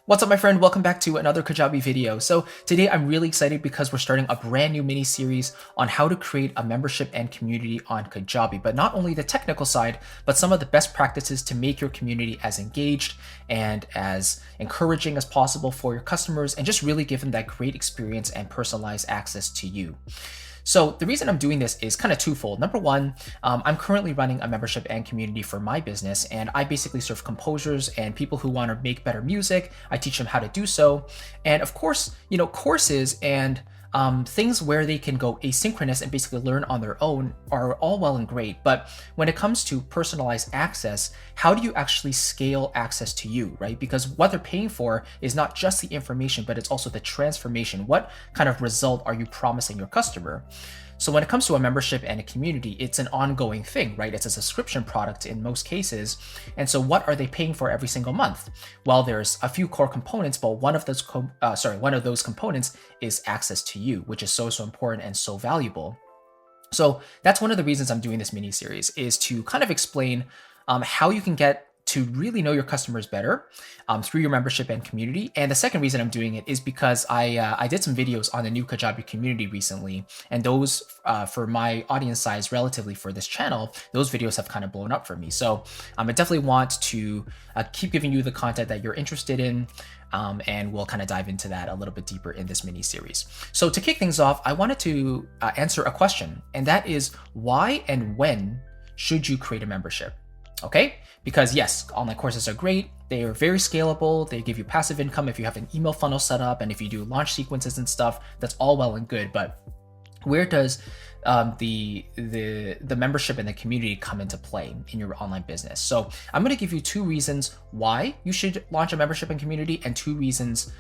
What's up, my friend? Welcome back to another Kajabi video. So today I'm really excited because we're starting a brand new mini series on how to create a membership and community on Kajabi, but not only the technical side, but some of the best practices to make your community as engaged and as encouraging as possible for your customers and just really give them that great experience and personalized access to you. So the reason I'm doing this is kind of twofold. Number one, I'm currently running a membership and community for my business, and I basically serve composers and people who want to make better music. I teach them how to do so. And of course, courses and things where they can go asynchronous and basically learn on their own are all well and great. But when it comes to personalized access, how do you actually scale access to you, right? Because what they're paying for is not just the information, but it's also the transformation. What kind of result are you promising your customer? So when it comes to a membership and a community, it's an ongoing thing, right? It's a subscription product in most cases. And so what are they paying for every single month? Well, there's a few core components, but one of those components is access to you, which is so important and so valuable. So that's one of the reasons I'm doing this mini series, is to kind of explain how you can get to really know your customers better through your membership and community. And the second reason I'm doing it is because I did some videos on the new Kajabi community recently, and those for my audience size relatively for this channel, those videos have kind of blown up for me. So I definitely want to keep giving you the content that you're interested in, and we'll kind of dive into that a little bit deeper in this mini series. So to kick things off, I wanted to answer a question, and that is why and when should you create a membership? Okay, because yes, online courses are great. They are very scalable. They give you passive income if you have an email funnel set up, and if you do launch sequences and stuff, that's all well and good. But where does the membership and the community come into play in your online business? So I'm going to give you two reasons why you should launch a membership and community, and two reasons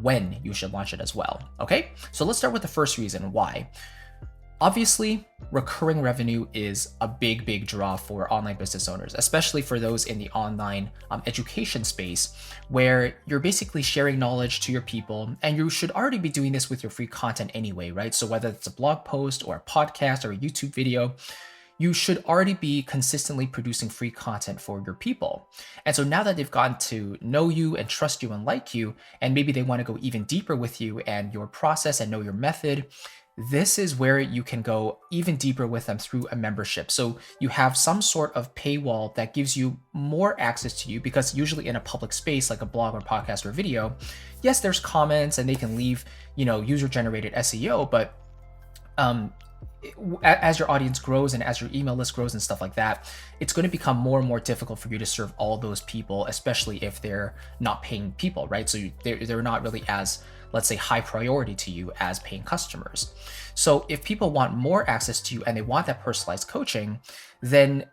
when you should launch it as well. Okay, so let's start with the first reason why. Obviously, recurring revenue is a big draw for online business owners, especially for those in the online education space, where you're basically sharing knowledge to your people, and you should already be doing this with your free content anyway, right? So whether it's a blog post or a podcast or a YouTube video, you should already be consistently producing free content for your people. And so now that they've gotten to know you and trust you and like you, and maybe they want to go even deeper with you and your process and know your method, this is where you can go even deeper with them through a membership. So you have some sort of paywall that gives you more access to you, because usually in a public space like a blog or podcast or video, yes, there's comments and they can leave, user-generated SEO, but as your audience grows and as your email list grows and stuff like that, it's going to become more and more difficult for you to serve all those people, especially if they're not paying people, right? So they're not really as, let's say, high priority to you as paying customers. So if people want more access to you and they want that personalized coaching, then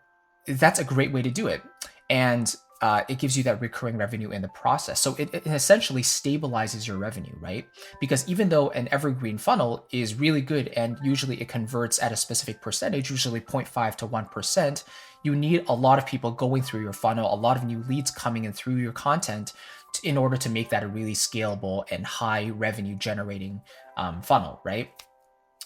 that's a great way to do it. And it gives you that recurring revenue in the process. So it essentially stabilizes your revenue, right? Because even though an evergreen funnel is really good and usually it converts at a specific percentage, usually 0.5 to 1%, you need a lot of people going through your funnel, a lot of new leads coming in through your content in order to make that a really scalable and high revenue generating funnel, right?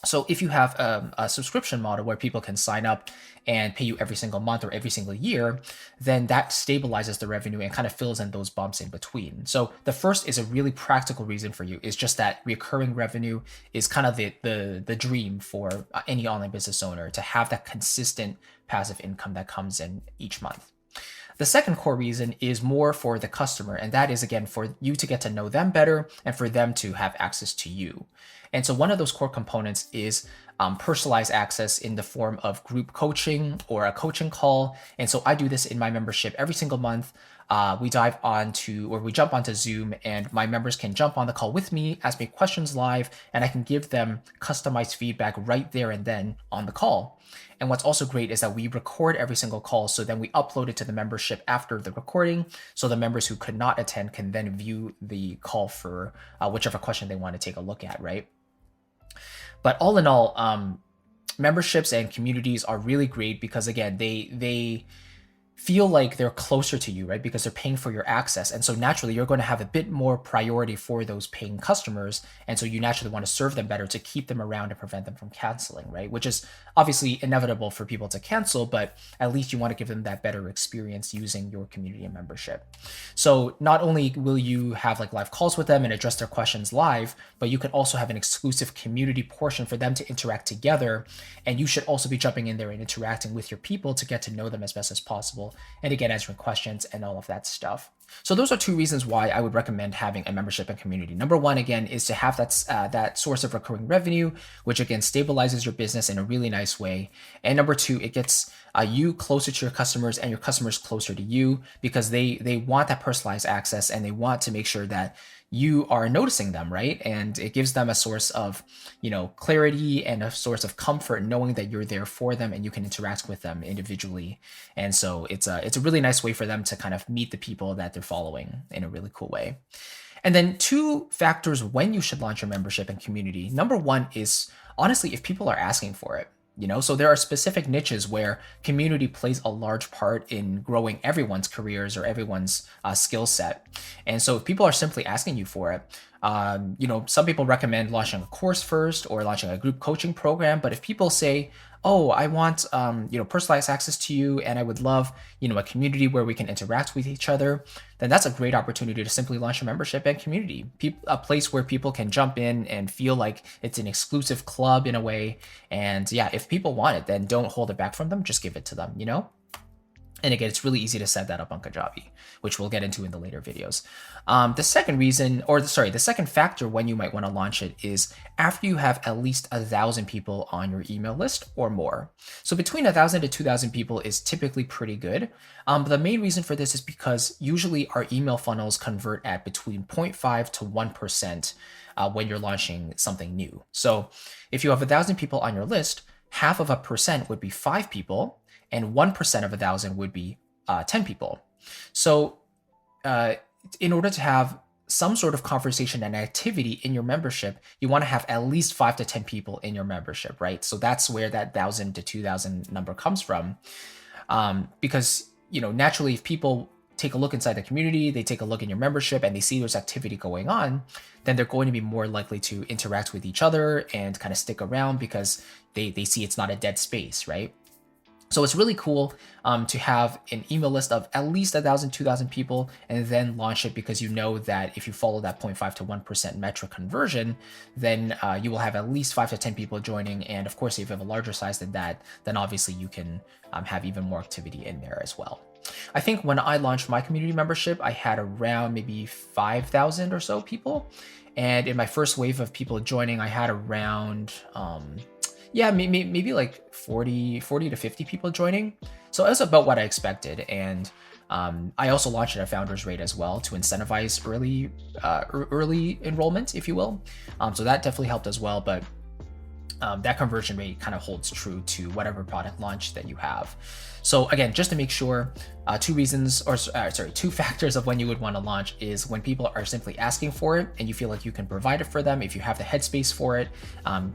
So if you have a subscription model where people can sign up and pay you every single month or every single year, then that stabilizes the revenue and kind of fills in those bumps in between. So the first is a really practical reason for you, is just that recurring revenue is kind of the dream for any online business owner, to have that consistent passive income that comes in each month. The second core reason is more for the customer, and that is, again, for you to get to know them better and for them to have access to you. And so one of those core components is personalized access in the form of group coaching or a coaching call. And so I do this in my membership every single month. We jump onto Zoom, and my members can jump on the call with me, ask me questions live, and I can give them customized feedback right there and then on the call. And what's also great is that we record every single call, so then we upload it to the membership after the recording, so the members who could not attend can then view the call for whichever question they want to take a look at, right? But all in all, memberships and communities are really great because, again, they feel like they're closer to you, right? Because they're paying for your access. And so naturally, you're going to have a bit more priority for those paying customers. And so you naturally want to serve them better to keep them around and prevent them from canceling, right? Which is obviously inevitable for people to cancel, but at least you want to give them that better experience using your community and membership. So not only will you have like live calls with them and address their questions live, but you can also have an exclusive community portion for them to interact together. And you should also be jumping in there and interacting with your people to get to know them as best as possible. And again, answering questions and all of that stuff. So those are two reasons why I would recommend having a membership and community. Number one, again, is to have that source of recurring revenue, which again stabilizes your business in a really nice way. And number two, it gets you closer to your customers and your customers closer to you, because they want that personalized access and they want to make sure that you are noticing them, right? And it gives them a source of, clarity and a source of comfort knowing that you're there for them and you can interact with them individually. And so it's a really nice way for them to kind of meet the people that they're following in a really cool way. And then two factors when you should launch your membership and community. Number one is honestly, if people are asking for it. So there are specific niches where community plays a large part in growing everyone's careers or everyone's skill set. And so if people are simply asking you for it, some people recommend launching a course first or launching a group coaching program. But if people say, oh, I want, personalized access to you, and I would love, a community where we can interact with each other, then that's a great opportunity to simply launch a membership and community, a place where people can jump in and feel like it's an exclusive club in a way. And yeah, if people want it, then don't hold it back from them. Just give it to them, And again, it's really easy to set that up on Kajabi, which we'll get into in the later videos. The second factor when you might want to launch it is after you have at least 1,000 people on your email list or more. So between 1,000 to 2,000 people is typically pretty good. But the main reason for this is because usually our email funnels convert at between 0.5 to 1% when you're launching something new. So if you have 1,000 people on your list, half of a percent would be 5 people, and 1% of 1,000 would be 10 people. So in order to have some sort of conversation and activity in your membership, you want to have at least 5 to 10 people in your membership, right? So that's where that 1,000 to 2,000 number comes from. Because, naturally, if people take a look inside the community, they take a look in your membership and they see there's activity going on, then they're going to be more likely to interact with each other and kind of stick around because they see it's not a dead space, right? So it's really cool to have an email list of at least 1,000, 2,000 people and then launch it, because you know that if you follow that 0.5 to 1% metric conversion, then you will have at least 5 to 10 people joining. And of course, if you have a larger size than that, then obviously you can have even more activity in there as well. I think when I launched my community membership, I had around maybe 5,000 or so people. And in my first wave of people joining, I had around maybe like 40 to 50 people joining. So that's about what I expected. And I also launched at a founder's rate as well to incentivize early enrollment, if you will. So that definitely helped as well. But that conversion rate kind of holds true to whatever product launch that you have. So again, just to make sure, two factors of when you would want to launch is when people are simply asking for it and you feel like you can provide it for them. If you have the headspace for it,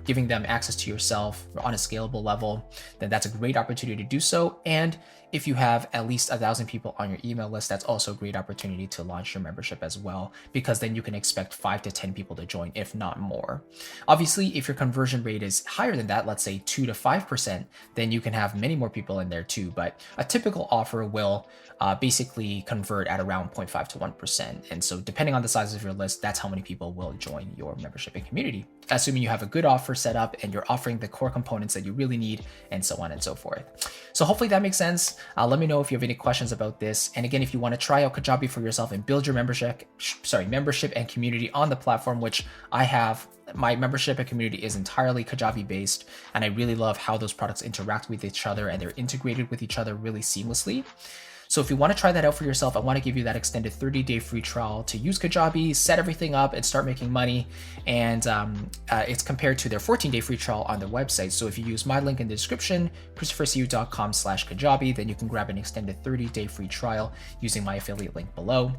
giving them access to yourself on a scalable level, then that's a great opportunity to do so. And if you have at least 1,000 people on your email list, that's also a great opportunity to launch your membership as well, because then you can expect 5 to 10 people to join, if not more. Obviously, if your conversion rate is higher than that, let's say 2 to 5%, then you can have many more people in there too. But a typical offer will basically convert at around 0.5 to 1%. And so depending on the size of your list, that's how many people will join your membership and community, assuming you have a good offer set up and you're offering the core components that you really need, and so on and so forth. So hopefully that makes sense. Let me know if you have any questions about this. And again, if you want to try out Kajabi for yourself and build your membership and community on the platform, which I have, my membership and community is entirely Kajabi based, and I really love how those products interact with each other and they're integrated with each other really seamlessly. So if you want to try that out for yourself, I want to give you that extended 30-day free trial to use Kajabi, set everything up, and start making money. And it's compared to their 14-day free trial on their website. So if you use my link in the description, christophercu.com/Kajabi, then you can grab an extended 30-day free trial using my affiliate link below.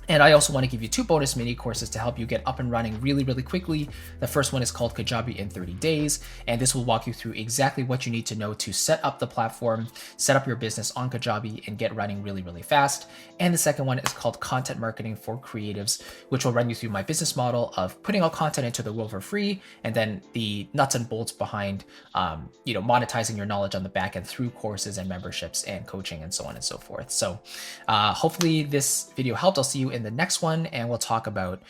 And I also want to give you 2 bonus mini courses to help you get up and running really, really quickly. The first one is called Kajabi in 30 days, and this will walk you through exactly what you need to know to set up the platform, set up your business on Kajabi, and get running really, really fast. And the second one is called Content Marketing for Creatives, which will run you through my business model of putting all content into the world for free, and then the nuts and bolts behind, monetizing your knowledge on the back end through courses and memberships and coaching and so on and so forth. So hopefully this video helped. I'll see you in the next one, and we'll talk about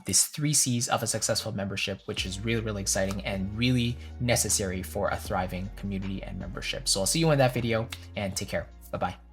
this 3 C's of a successful membership, which is really, really exciting and really necessary for a thriving community and membership. So I'll see you in that video, and take care. Bye-bye.